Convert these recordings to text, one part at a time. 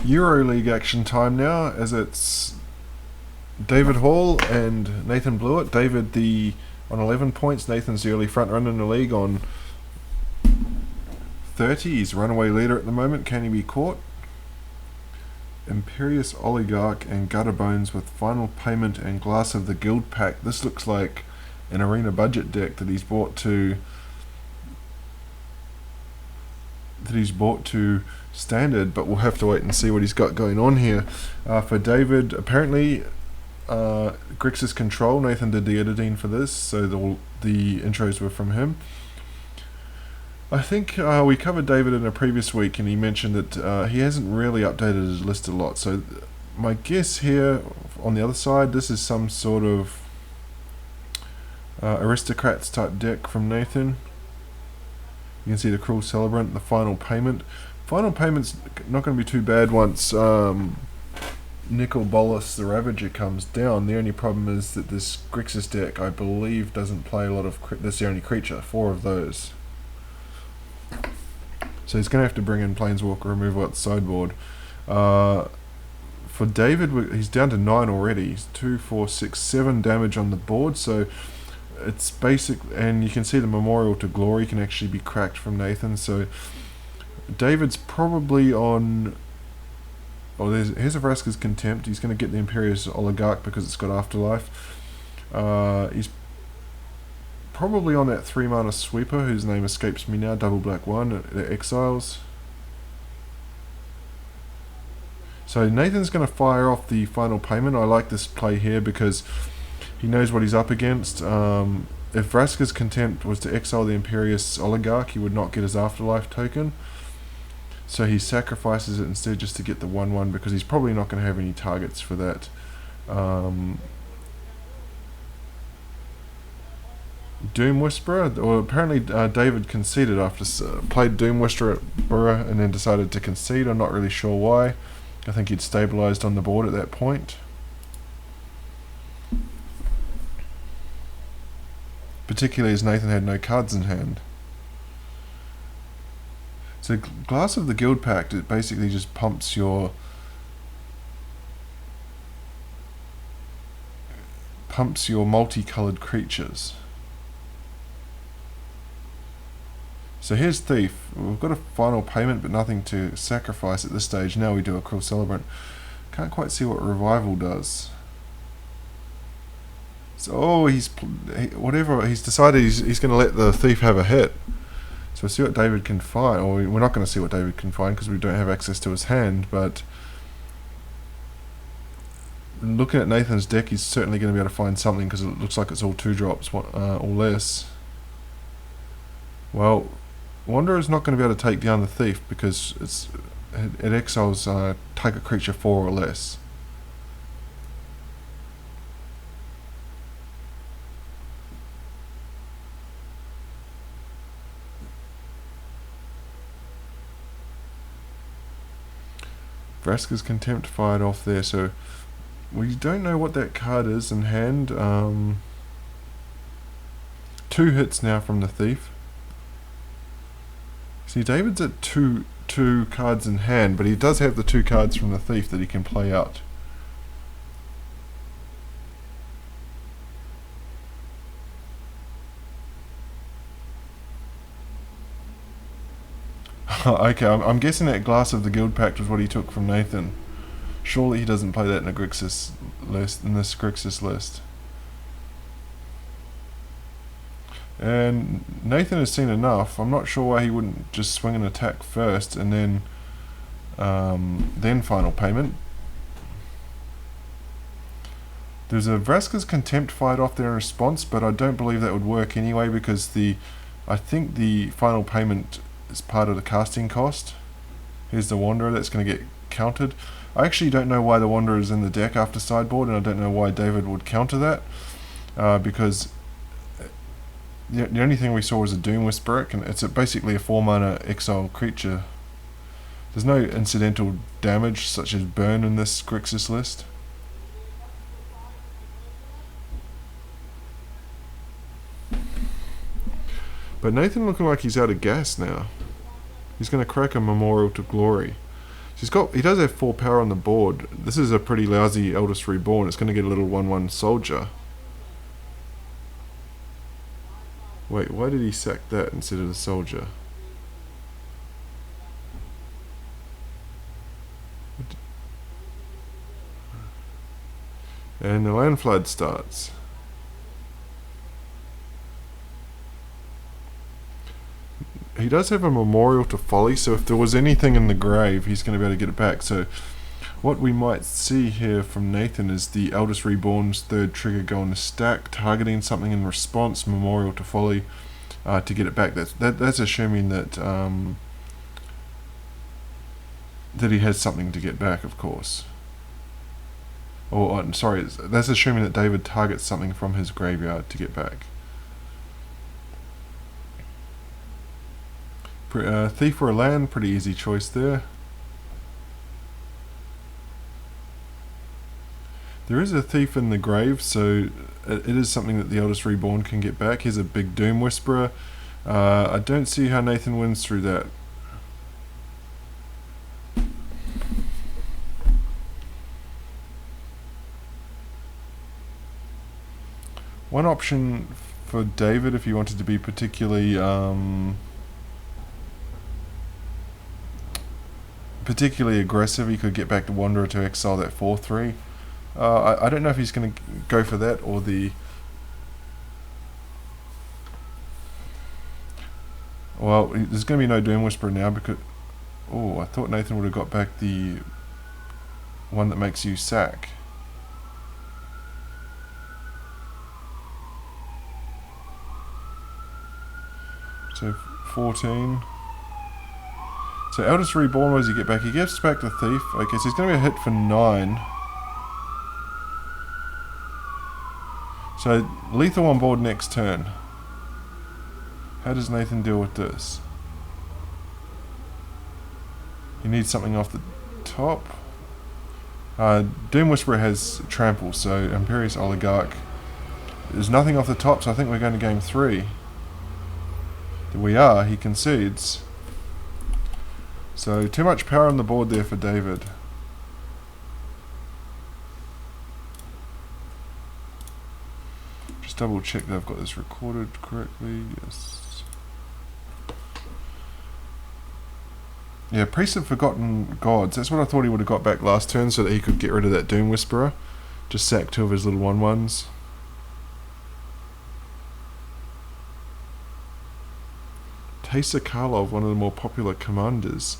EuroLeague action time now, as it's David Hall and Nathan Blewitt. David on 11 points, Nathan's the early front runner in the league on 30. He's runaway leader at the moment. Can he be caught? Imperious Oligarch and Gutter Bones with Final Payment and Glass of the Guild pack. This looks like an arena budget deck that he's brought to standard, but we'll have to wait and see what he's got going on here. For David, apparently Grixis Control, Nathan did the editing for this, so the intros were from him. I think we covered David in a previous week, and he mentioned that he hasn't really updated his list a lot, so my guess here on the other side, this is some sort of Aristocrats type deck from Nathan. You can see the Cruel Celebrant, the Final Payment. Final Payment's not going to be too bad once Nicol Bolas the Ravager comes down. The only problem is that this Grixis deck, I believe, doesn't play a lot of... That's the only creature, 4 of those. So he's going to have to bring in Planeswalker removal at the sideboard. For David, he's down to 9 already. He's 2, 4, 6, 7 damage on the board, so it's basic, and you can see the Memorial to Glory can actually be cracked from Nathan, so David's probably on... Oh, here's a Vraska's Contempt. He's going to get the Imperious Oligarch because it's got Afterlife. He's probably on that 3-mana Sweeper, whose name escapes me now, double black 1, the Exiles. So Nathan's going to fire off the Final Payment. I like this play here because he knows what he's up against. If Vraska's Contempt was to exile the Imperious Oligarch, he would not get his Afterlife token. So he sacrifices it instead just to get the 1/1 because he's probably not going to have any targets for that. Doom Whisperer, or apparently David conceded after played Doom Whisperer and then decided to concede. I'm not really sure why. I think he'd stabilized on the board at that point. Particularly as Nathan had no cards in hand. So Glass of the Guild Pact, it basically just pumps your multicolored creatures. So here's Thief. We've got a Final Payment but nothing to sacrifice at this stage. Now we do a Cruel Celebrant. Can't quite see what Revival does. So he's decided he's going to let the Thief have a hit. So we'll see what David can find, or we're not going to see what David can find because we don't have access to his hand, but looking at Nathan's deck, he's certainly going to be able to find something because it looks like it's all 2-drops or less. Well, Wanderer's not going to be able to take down the Thief because it exiles target creature 4 or less. Vraska's Contempt fired off there, so we don't know what that card is in hand. 2 hits now from the Thief. See, David's at two cards in hand, but he does have the 2 cards from the Thief that he can play out. Okay, I'm guessing that Glass of the Guild Pact was what he took from Nathan. Surely he doesn't play that in a Grixis list, in this Grixis list. And Nathan has seen enough. I'm not sure why he wouldn't just swing an attack first and then Final Payment. There's a Vraska's Contempt fired off there in response, but I don't believe that would work anyway because I think the Final Payment is part of the casting cost. Here's the Wanderer that's going to get countered. I actually don't know why the Wanderer is in the deck after sideboard, and I don't know why David would counter that because the only thing we saw was a Doom Whisperer, and it's basically a 4-mana exile creature. There's no incidental damage such as burn in this Grixis list. But Nathan looking like he's out of gas now. He's going to crack a Memorial to Glory. He does have 4 power on the board. This is a pretty lousy Eldest Reborn. It's going to get a little 1/1 soldier. Wait, why did he sack that instead of the soldier? And the land flood starts. He does have a memorial to Folly, so if there was anything in the grave, he's going to be able to get it back. So what we might see here from Nathan is the Eldest Reborn's 3rd trigger go in the stack, targeting something in response, memorial to Folly, to get it back. That's assuming that that he has something to get back, of course. Or, sorry, that's assuming that David targets something from his graveyard to get back. Thief or a land, pretty easy choice there. There is a thief in the grave, so it is something that the Eldest Reborn can get back. Here's a big Doom Whisperer. I don't see how Nathan wins through that. One option for David, if he wanted to be particularly aggressive, he could get back to Wanderer to exile that 4/3. I don't know if he's going to go for that or the... Well, there's going to be no Doom Whisperer now because... Oh, I thought Nathan would have got back the one that makes you sack. So 14. So Eldest Reborn, what does he get back? He gets back the Thief. Okay, so he's going to be a hit for 9. So lethal on board next turn. How does Nathan deal with this? He needs something off the top. Doom Whisperer has trample, so Imperious Oligarch. There's nothing off the top, so I think we're going to game 3. There we are, he concedes. So too much power on the board there for David. Just double check that I've got this recorded correctly. Yes. Yeah, Priest of Forgotten Gods. That's what I thought he would have got back last turn so that he could get rid of that Doom Whisperer. Just sack 2 of his little 1/1s. Teysa Karlov, one of the more popular commanders.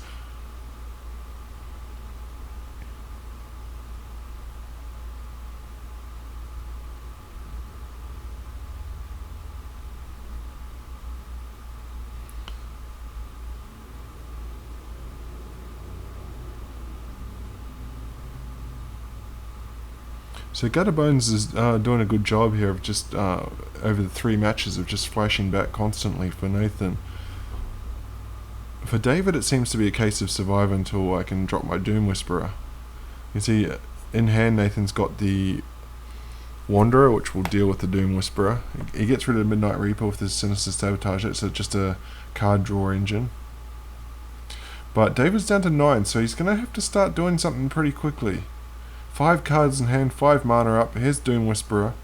So Gutterbones is doing a good job here of just over the 3 matches of just flashing back constantly for Nathan. For David, it seems to be a case of survive until I can drop my Doom Whisperer. You can see in hand Nathan's got the Wanderer, which will deal with the Doom Whisperer. He gets rid of Midnight Reaper with his Sinister Sabotage. It's just a card draw engine. But David's down to 9, so he's going to have to start doing something pretty quickly. 5 cards in hand, 5 mana up. Here's Doom Whisperer.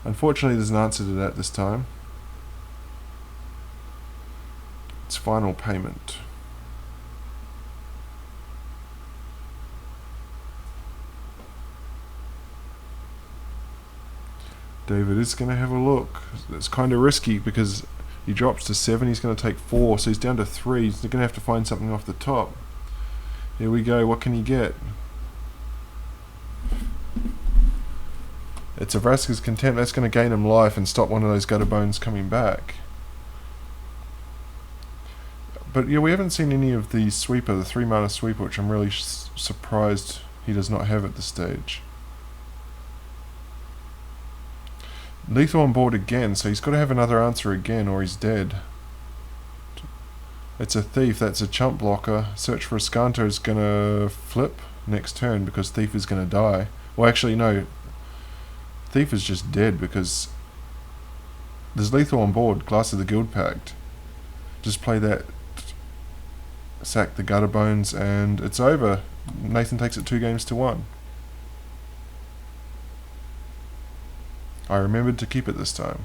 Unfortunately, there's an answer to that this time. It's final payment. David is going to have a look. It's kind of risky because he drops to 7, he's going to take 4, so he's down to 3. He's going to have to find something off the top. Here we go, what can he get? It's a Vraska's Contempt. That's going to gain him life and stop one of those Gutterbones coming back. But yeah, we haven't seen any of the Sweeper, the 3 mana Sweeper, which I'm really surprised he does not have at this stage. Lethal on board again, so he's got to have another answer again or he's dead. It's a Thief, that's a chump blocker. Search for a Skanto is going to flip next turn because Thief is going to die. Well, actually, no. Thief is just dead because there's lethal on board, Glass of the Guild Pact. Just play that, sack the Gutterbones, and it's over. Nathan takes it 2-1. I remembered to keep it this time.